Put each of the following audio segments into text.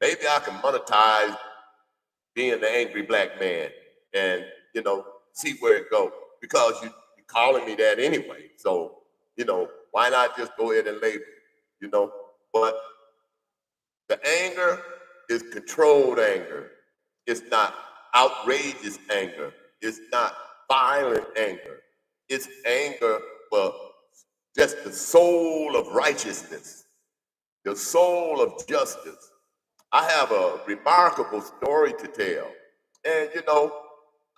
maybe I can monetize being the angry black man and, see where it goes. Because you're calling me that anyway. So, why not just go ahead and label it, you know? But the anger is controlled anger. It's not outrageous anger. It's not violent anger. It's anger for just the soul of righteousness, the soul of justice. I have a remarkable story to tell. And,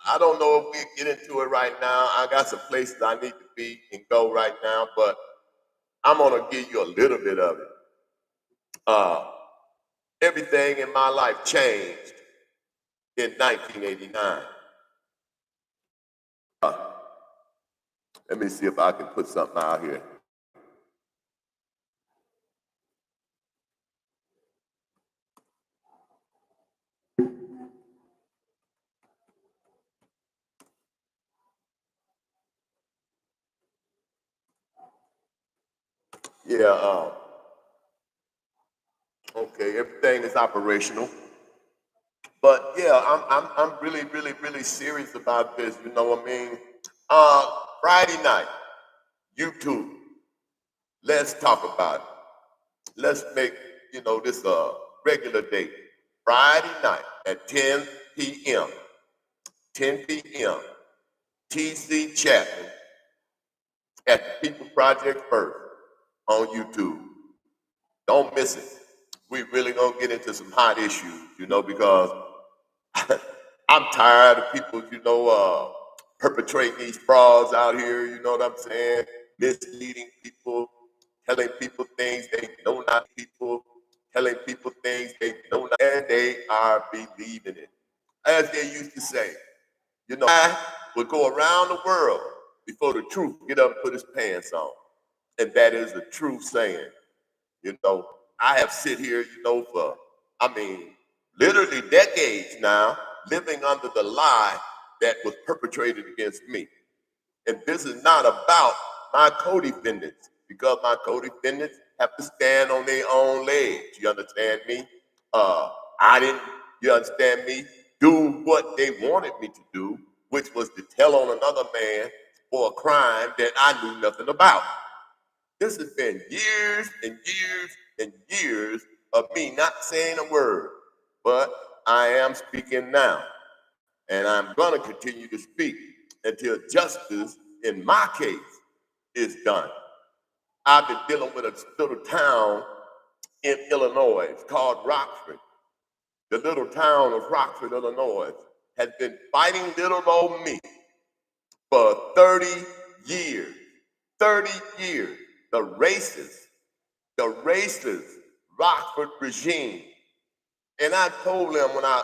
I don't know if we get into it right now. I got some places I need to be and go right now, but I'm going to give you a little bit of it. Everything in my life changed in 1989. Let me see if I can put something out here. Yeah, okay, everything is operational. But yeah, I'm really, really, really serious about this. You know what I mean? Friday night, YouTube. Let's talk about it. Let's make this a regular date. Friday night at 10 p.m. 10 p.m. TC Chatman at the People Project First on YouTube. Don't miss it. We really gonna get into some hot issues, because I'm tired of people, perpetrating these frauds out here. You know what I'm saying? Misleading people, telling people things they know not. People telling people things they know not, and they are believing it. As they used to say, I would go around the world before the truth get up and put his pants on, and that is a true saying. You know, I have sit here, for, I mean, literally decades now, living under the lie that was perpetrated against me. And this is not about my co-defendants, because my co-defendants have to stand on their own legs. You understand me? I didn't, you understand me, do what they wanted me to do, which was to tell on another man for a crime that I knew nothing about. This has been years and years and years of me not saying a word, but I am speaking now, and I'm going to continue to speak until justice in my case is done. I've been dealing with a little town in Illinois. It's called Rockford. The little town of Rockford, Illinois, has been fighting little old me for 30 years. 30 years. The racist Rockford regime. And I told them when I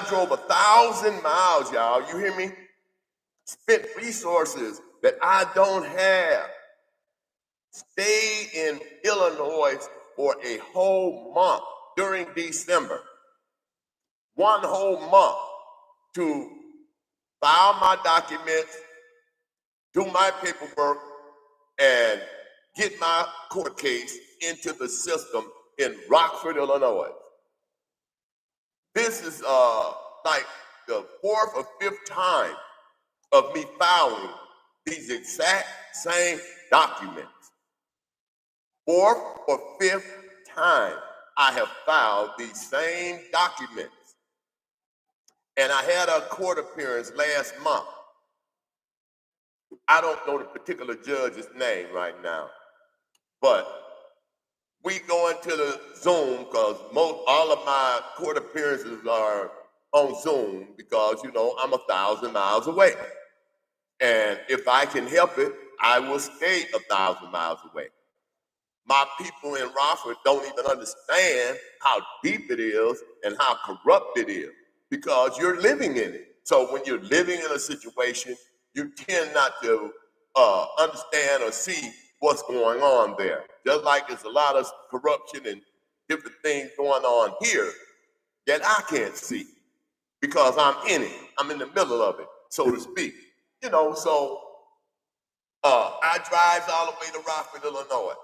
drove 1,000 miles, y'all, you hear me? Spent resources that I don't have. Stayed in Illinois for a whole month during December. One whole month to file my documents, do my paperwork, and get my court case into the system in Rockford, Illinois. This is like the fourth or fifth time of me filing these exact same documents. Fourth or fifth time I have filed these same documents. And I had a court appearance last month. I don't know the particular judge's name right now, but we go into the Zoom because all of my court appearances are on Zoom because I'm 1,000 miles away, and if I can help it, I will stay 1,000 miles away. My people in Rockford don't even understand how deep it is and how corrupt it is because you're living in it. So when you're living in a situation, you tend not to understand or see what's going on there. Just like there's a lot of corruption and different things going on here that I can't see because I'm in it. I'm in the middle of it, so to speak. So I drive all the way to Rockford, Illinois,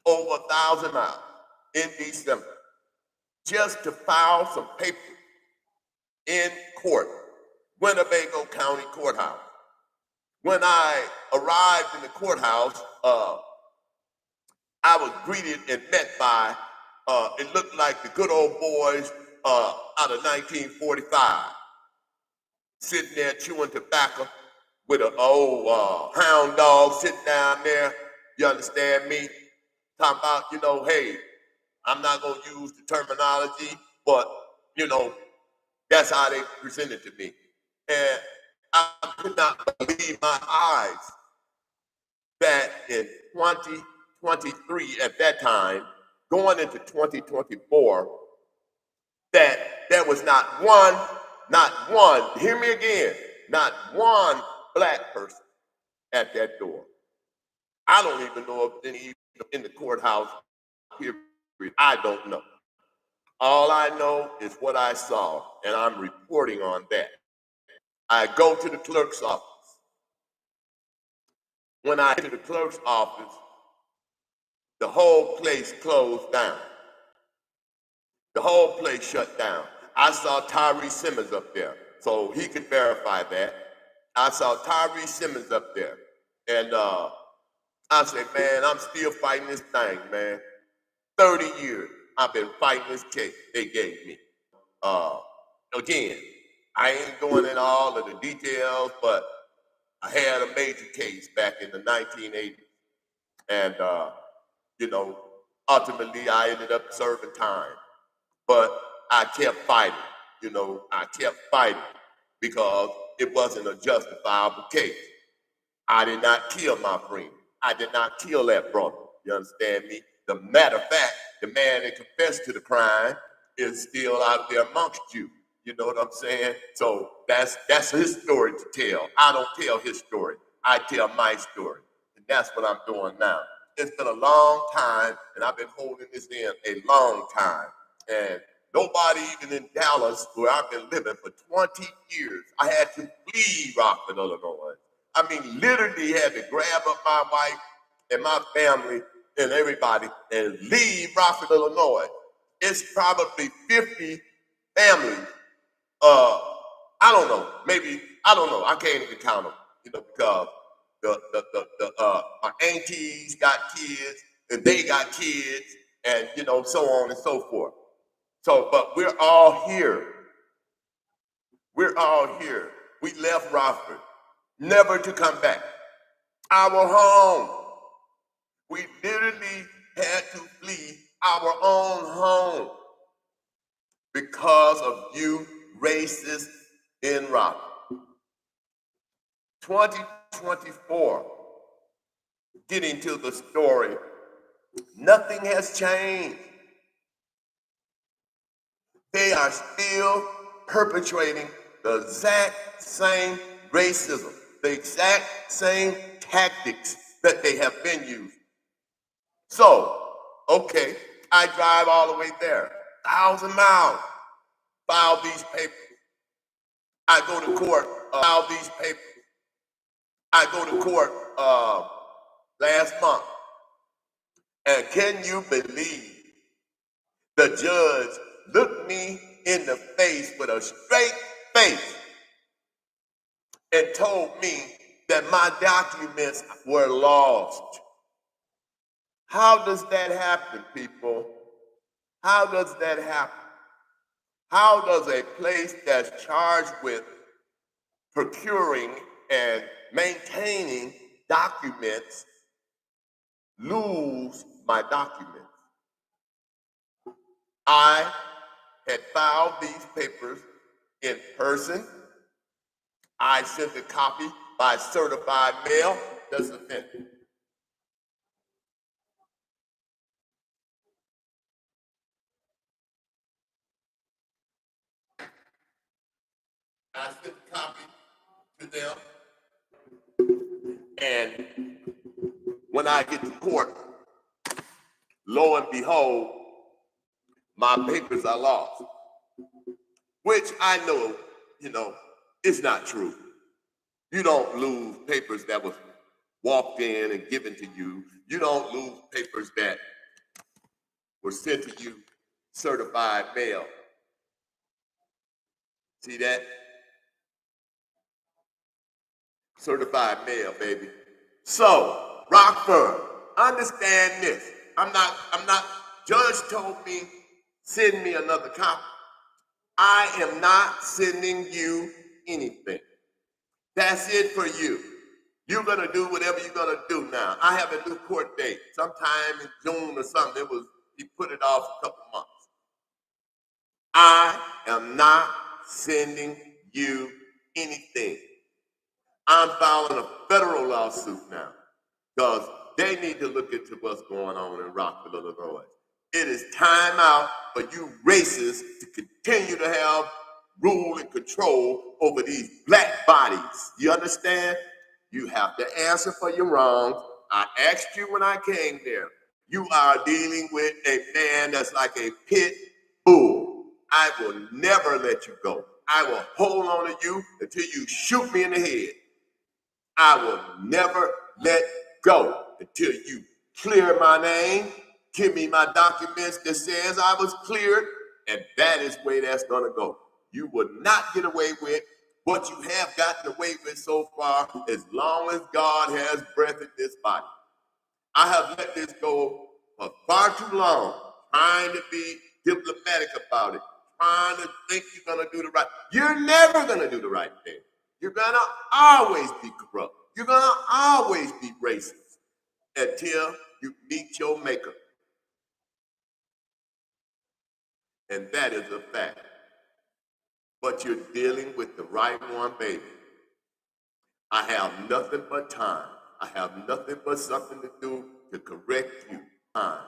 over 1,000 miles in December. just to file some papers in court, Winnebago County Courthouse. When I arrived in the courthouse, I was greeted and met by, it looked like the good old boys out of 1945, sitting there chewing tobacco with an old hound dog sitting down there. You understand me? Talking about, hey, I'm not going to use the terminology, but, that's how they presented to me. And I could not believe my eyes that in 2023 at that time, going into 2024, that there was not one, hear me again, not one black person at that door. I don't even know if any in the courthouse, period. I don't know. All I know is what I saw, and I'm reporting on that. I go to the clerk's office. When I enter the clerk's office, the whole place closed down. The whole place shut down. I saw Tyree Simmons up there, so he could verify that. I saw Tyree Simmons up there. And I said, man, I'm still fighting this thing, man. 30 years I've been fighting this case they gave me. Again, I ain't going into all of the details, but I had a major case back in the 1980s. And, ultimately I ended up serving time. But I kept fighting, I kept fighting because it wasn't a justifiable case. I did not kill my friend. I did not kill that brother. You understand me? The matter of fact, the man that confessed to the crime is still out there amongst you. You know what I'm saying? So that's his story to tell. I don't tell his story. I tell my story. And that's what I'm doing now. It's been a long time, and I've been holding this in a long time. And nobody even in Dallas, where I've been living for 20 years, I had to flee Rockford, Illinois. I mean, literally had to grab up my wife and my family and everybody and leave Rockford, Illinois. It's probably 50 families. I don't know. Maybe, I don't know. I can't even count them, because my aunties got kids and they got kids and, so on and so forth. So, but we're all here. We're all here. We left Rockford, never to come back. Our home. We literally had to flee our own home because of you racists in Rockford. 2024, getting to the story, nothing has changed. They are still perpetrating the exact same racism, the exact same tactics that they have been using. So, okay, I drive all the way there, 1,000 miles, file these papers. I go to court, file these papers. I go to court last month, and can you believe the judge looked me in the face with a straight face and told me that my documents were lost. How does that happen, people? How does that happen? How does a place that's charged with procuring and maintaining documents lose my documents? I had filed these papers in person. I sent a copy by certified mail. Just a minute. I sent a copy to them. And when I get to court, lo and behold, my papers are lost, which I know, is not true. You don't lose papers that was walked in and given to you. You don't lose papers that were sent to you certified male. See that? Certified male, baby. So, Rockford, understand this. Judge told me, send me another copy. I am not sending you anything. That's it for you. You're going to do whatever you're going to do now. I have a new court date sometime in June or something. He put it off a couple months. I am not sending you anything. I'm filing a federal lawsuit now because they need to look into what's going on in Rockville, Illinois. It is time out for you racists to continue to have rule and control over these black bodies. You understand? You have to answer for your wrongs. I asked you when I came there. You are dealing with a man that's like a pit bull. I will never let you go. I will hold on to you until you shoot me in the head. I will never let go until you clear my name, give me my documents that says I was cleared, and that is where that's gonna go. You will not get away with what you have gotten away with so far as long as God has breath in this body. I have let this go for far too long, trying to be diplomatic about it, trying to think you're gonna do the right. You're never gonna do the right thing. You're gonna always be corrupt. You're gonna always be racist until you meet your maker. And that is a fact. But you're dealing with the right one, baby. I have nothing but time. I have nothing but something to do to correct you. I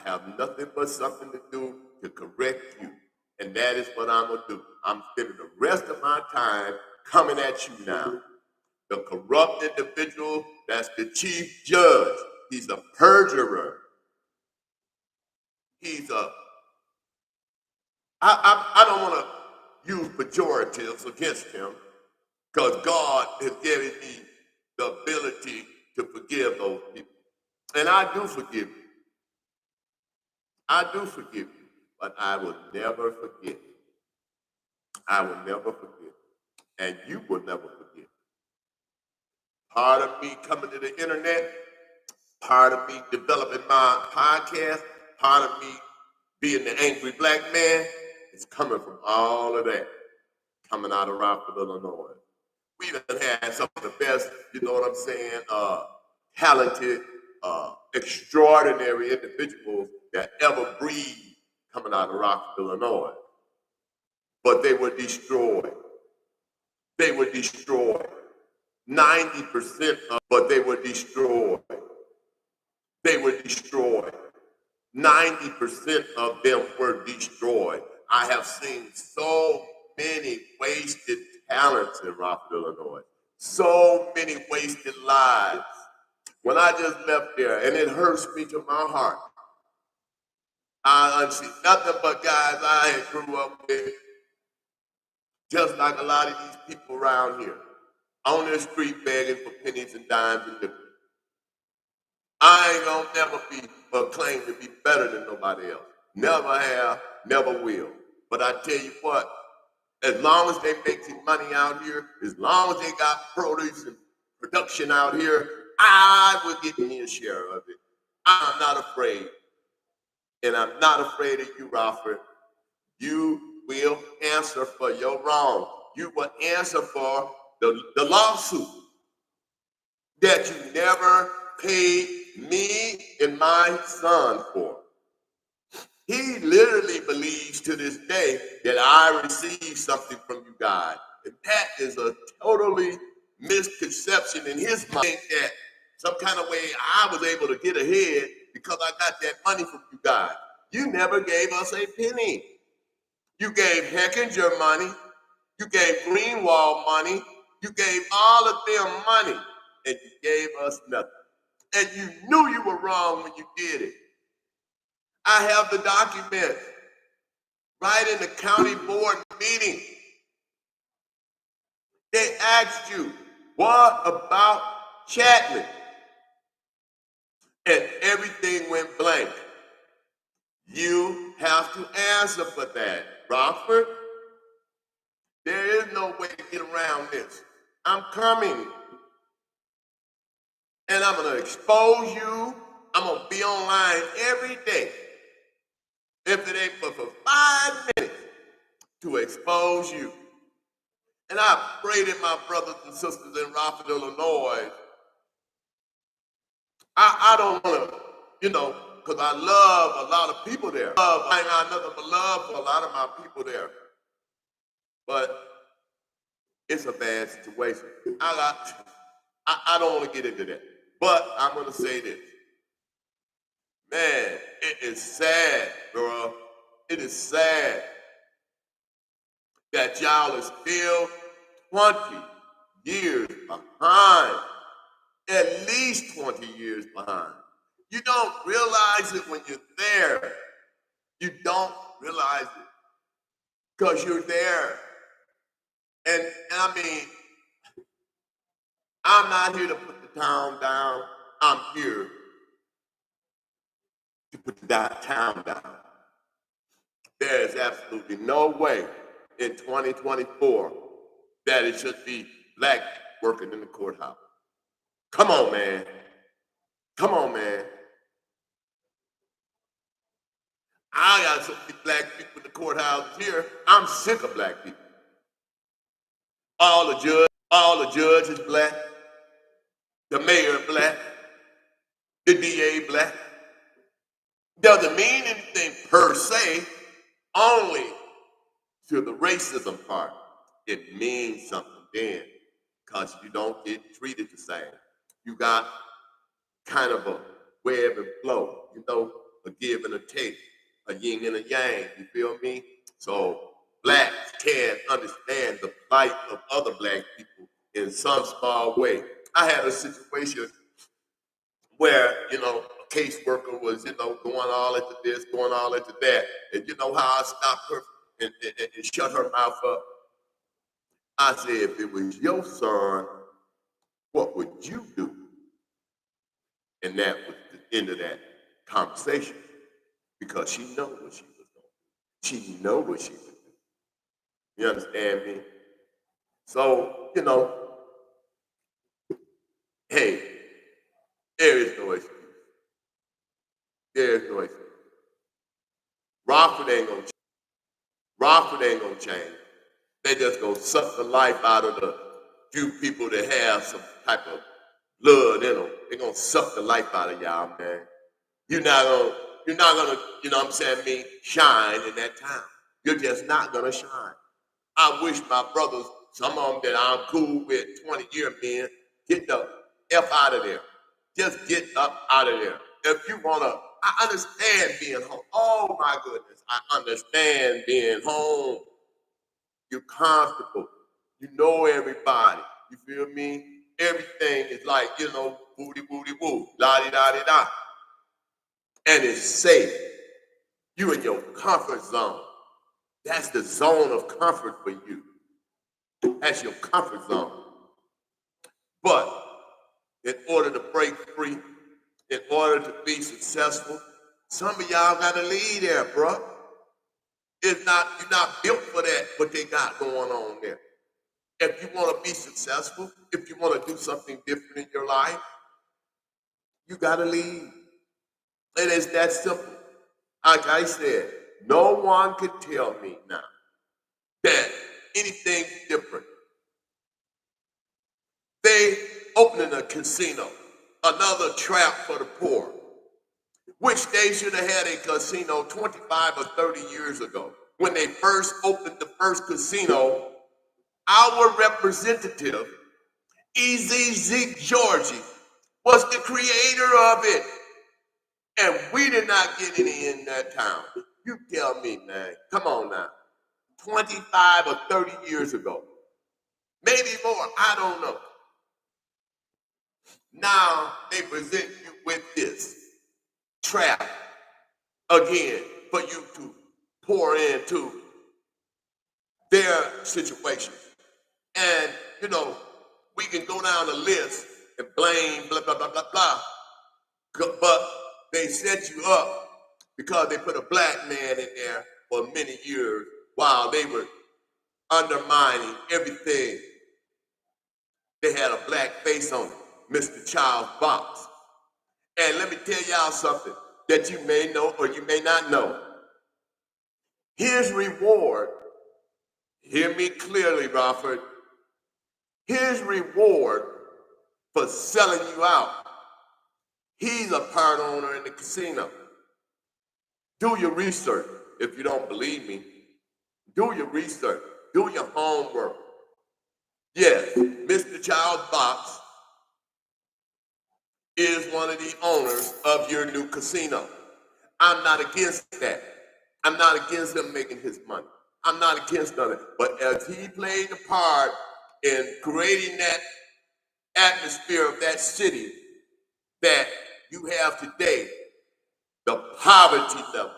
have nothing but something to do to correct you. And that is what I'm gonna do. I'm spending the rest of my time coming at you now. The corrupt individual, that's the chief judge. He's a perjurer. I don't want to use pejoratives against him because God has given me the ability to forgive those people. And I do forgive you. I do forgive you, but I will never forget. I will never forget. And you will never forget. Part of me coming to the internet, part of me developing my podcast, part of me being the angry black man, is coming from all of that, coming out of Rockford, Illinois. We done had some of the best, you know what I'm saying, talented, extraordinary individuals that ever breathed coming out of Rockford, Illinois. But they were destroyed. They were destroyed. 90% of, but they were destroyed. They were destroyed. 90% of them were destroyed. I have seen so many wasted talents in Rockford, Illinois. So many wasted lives. When I just left there, and it hurts me to my heart, I see nothing but guys I had grew up with, just like a lot of these people around here, on the street begging for pennies and dimes and nickels. I ain't gonna never be or claim to be better than nobody else. Never have, never will. But I tell you what, as long as they making money out here, as long as they got produce and production out here, I will get me a share of it. I'm not afraid. And I'm not afraid of you, Rockford. You will answer for your wrong. You will answer for the lawsuit that you never paid me and my son for. He literally believes to this day that I received something from you guys. And that is a totally misconception in his mind that some kind of way I was able to get ahead because I got that money from you guys. You never gave us a penny. You gave Heckinger money. You gave Greenwald money. You gave all of them money. And you gave us nothing. And you knew you were wrong when you did it. I have the documents right in the county board meeting. They asked you, what about Chatman? And everything went blank. You have to answer for that. Rockford, there is no way to get around this. I'm coming, and I'm going to expose you. I'm going to be online every day, if it ain't for 5 minutes, to expose you. And I pray that my brothers and sisters in Rockford, Illinois, I don't want to, because I love a lot of people there. I got nothing but love for a lot of my people there. But it's a bad situation. I don't want to get into that. But I'm going to say this. Man, it is sad, bro. It is sad that y'all is still 20 years behind. At least 20 years behind. You don't realize it when you're there. You don't realize it because you're there. And I mean, I'm not here to put the town down. I'm here to put the town down. There is absolutely no way in 2024 that it should be black working in the courthouse. Come on, man. Come on, man. I got some black people in the courthouse here. I'm sick of black people. All the judges black, the mayor black, the DA black. Doesn't mean anything per se, only to the racism part. It means something then, because you don't get treated the same. You got kind of a web and flow, a give and a take, a yin and a yang, you feel me? So blacks can understand the plight of other black people in some small way. I had a situation where, a caseworker was, going all into this, going all into that. And you know how I stopped her and shut her mouth up? I said, if it was your son, what would you do? And that was the end of that conversation, because she know what she was doing. She know what she was doing. You understand me? So, hey, there is no excuse. There is no excuse. Rockford ain't gonna change. Rockford ain't gonna change. They just gonna suck the life out of the few people that have some type of blood in them. They're gonna suck the life out of y'all, man. You're not gonna, shine in that town. You're just not gonna shine. I wish my brothers, some of them that I'm cool with, 20-year men, get the F out of there. Just get up out of there. If you wanna, I understand being home. Oh my goodness, I understand being home. You're comfortable. You know everybody. You feel me? Everything is like, booty, booty, woo, la-di-da-di-da. And it's safe. You in your comfort zone. That's the zone of comfort for you. That's your comfort zone. But in order to break free, in order to be successful, some of y'all gotta leave there, bro. You're not built for that, what they got going on there. If you want to be successful, if you want to do something different in your life, you gotta leave. It is that simple. Like I said, no one can tell me now that anything's different. They opening a casino, another trap for the poor, which they should have had a casino 25 or 30 years ago. When they first opened the first casino, our representative, Easy Zeke Georgie, was the creator of it. And we did not get any in that town. You tell me, man. Come on now. 25 or 30 years ago. Maybe more. I don't know. Now they present you with this trap again for you to pour into their situation. And, we can go down the list and blame blah, blah, blah, blah, blah. But they set you up because they put a black man in there for many years while they were undermining everything. They had a black face on it, Mr. Charles Box. And let me tell y'all something that you may know or you may not know. His reward, hear me clearly, Robert, his reward for selling you out, he's a part owner in the casino. Do your research. If you don't believe me, do your research. Do your homework. Yes, Mr. Charles Box is one of the owners of your new casino. I'm not against that. I'm not against him making his money. I'm not against none of it. But as he played a part in creating that atmosphere of that city that you have today, the poverty level,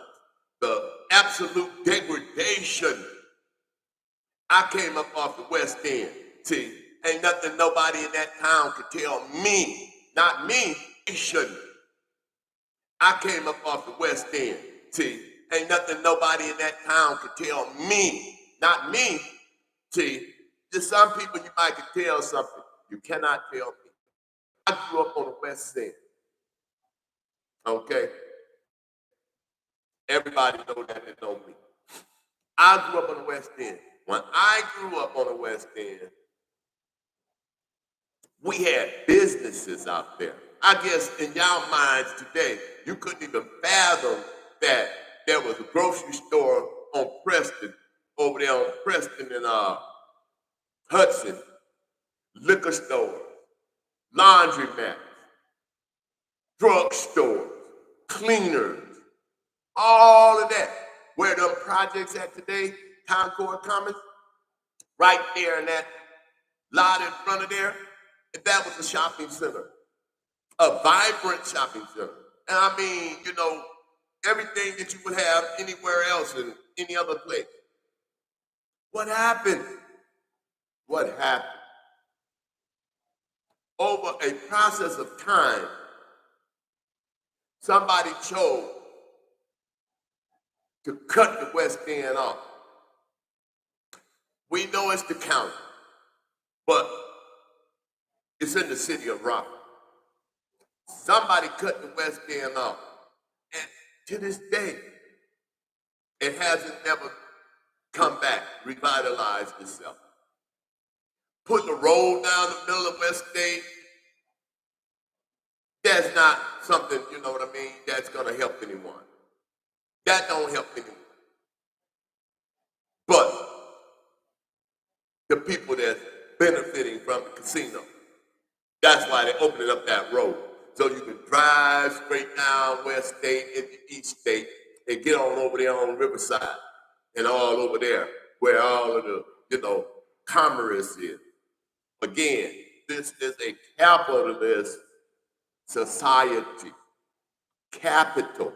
the absolute degradation. I came up off the West End. See, ain't nothing nobody in that town could tell me, not me, he shouldn't. I came up off the West End. See, ain't nothing nobody in that town could tell me, not me. See, there's some people you might could tell something. You cannot tell me. I grew up on the West End. Okay? Everybody know that they know me. I grew up on the West End. When I grew up on the West End, we had businesses out there. I guess in y'all minds today, you couldn't even fathom that there was a grocery store on Preston, over there on Preston and Hudson, liquor stores, laundromats, drugstores, cleaners, all of that. Where them projects at today, Concord Commons, right there in that lot in front of there, that was a shopping center, a vibrant shopping center. And I mean, you know, everything that you would have anywhere else in any other place. What happened? What happened? Over a process of time, somebody chose to cut the West End off. We know it's the county, but it's in the city of Rockford. Somebody cut the West End off. And to this day, it hasn't never come back, revitalized itself. Putting a road down the middle of West State, that's not something, you know what I mean, that's going to help anyone. That don't help anyone. But the people that's benefiting from the casino, that's why they opened up that road. So you can drive straight down West State into East State and get on over there on Riverside and all over there where all of the, you know, commerce is. Again, this is a capitalist society. Capital.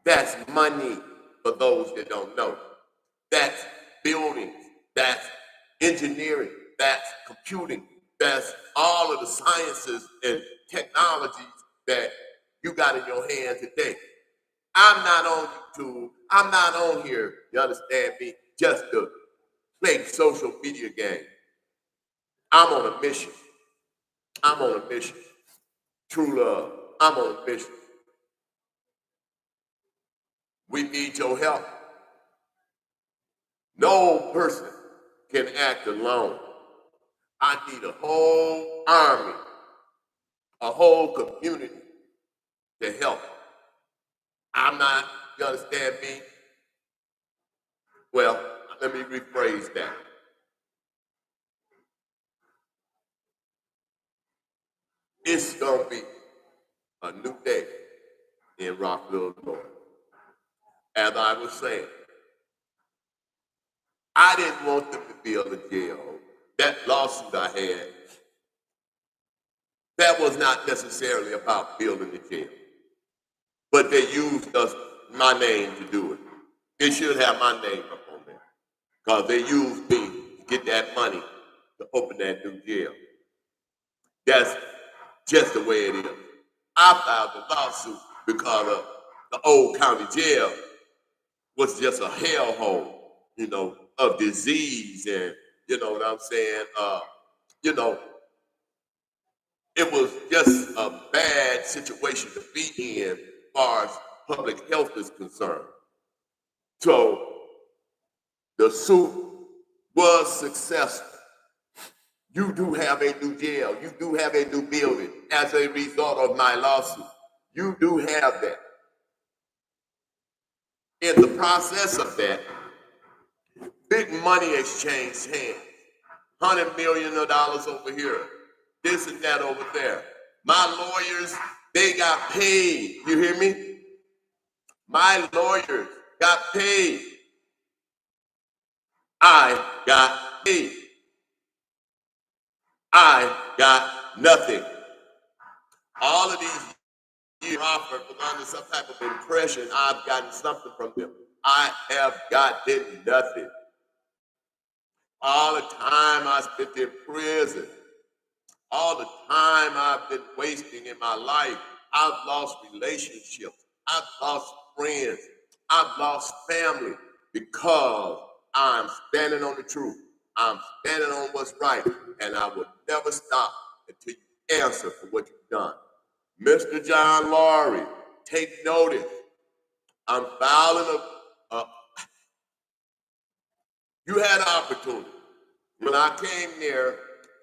That's money for those that don't know. That's buildings. That's engineering. That's computing. That's all of the sciences and technologies that you got in your hand today. I'm not on YouTube. I'm not on here, you understand me, just to play social media game. I'm on a mission. I'm on a mission. True love. I'm on a mission. We need your help. No person can act alone. I need a whole army, a whole community to help. I'm not, you understand me? Well, let me rephrase that. It's going to be a new day in Rockville, Illinois. As I was saying, I didn't want them to build a jail. That lawsuit I had, that was not necessarily about building the jail. But they used my name to do it. It should have my name up on there. Because they used me to get that money to open that new jail. That's just the way it is. I filed the lawsuit because of the old county jail was just a hellhole, of disease and you know what I'm saying. You know, it was just a bad situation to be in as far as public health is concerned. So the suit was successful. You do have a new jail. You do have a new building as a result of my lawsuit. You do have that. In the process of that, big money exchanged hands. $100 million over here, this and that over there. My lawyers, they got paid. You hear me? My lawyers got paid. I got paid. I got nothing. All of these years offered was under some type of impression I've gotten something from them. I have gotten nothing. All the time I spent in prison, all the time I've been wasting in my life, I've lost relationships, I've lost friends, I've lost family because I'm standing on the truth. I'm standing on what's right, and I will never stop until you answer for what you've done. Mr. John Laurie, take notice. I'm filing a you had an opportunity. When I came there,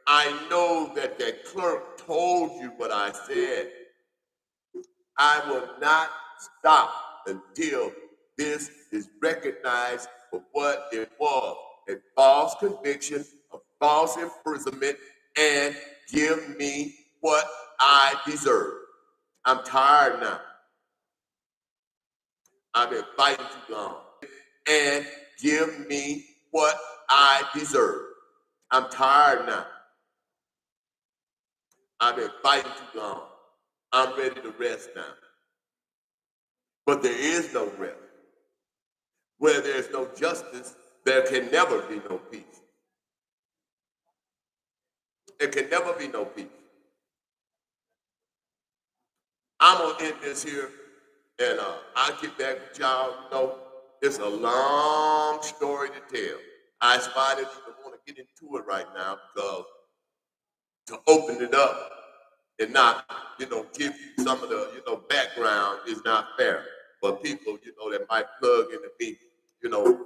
I know that that clerk told you what I said. I will not stop until this is recognized for what it was, a false conviction, a false imprisonment, and give me what I deserve. I'm tired now. I've been fighting too long. And give me what I deserve. I'm tired now. I've been fighting too long. I'm ready to rest now. But there is no rest. Where there's no justice, there can never be no peace. There can never be no peace. I'm gonna end this here, and I'll get back with y'all. It's a long story to tell. I didn't even want to get into it right now because to open it up and not, give you some of the, background is not fair. But people, that might plug into me,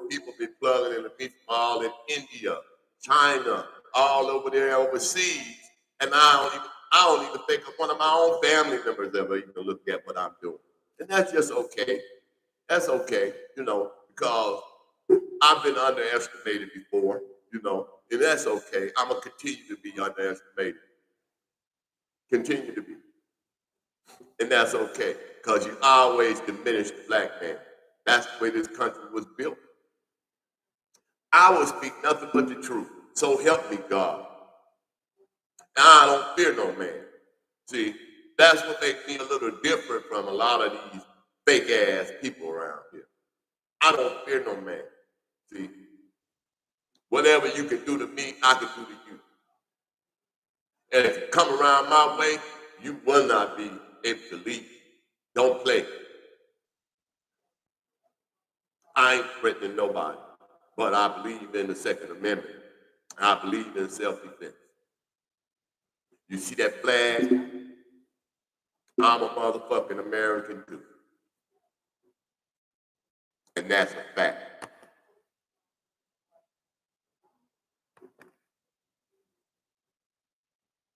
people been plugging into me from all in India, China, all over there overseas, and I don't even think of one of my own family members ever even looked at what I'm doing, and that's just okay. That's okay, because I've been underestimated before, and that's okay. I'm gonna continue to be underestimated, continue to be. And that's okay, because you always diminish the black man. That's the way this country was built. I will speak nothing but the truth. So help me God. Now I don't fear no man. See, that's what makes me a little different from a lot of these fake ass people around here. I don't fear no man. See, whatever you can do to me, I can do to you. And if you come around my way, you will not be able to leave. Don't play. I ain't threatening nobody, but I believe in the Second Amendment. I believe in self-defense. You see that flag? I'm a motherfucking American too. And that's a fact.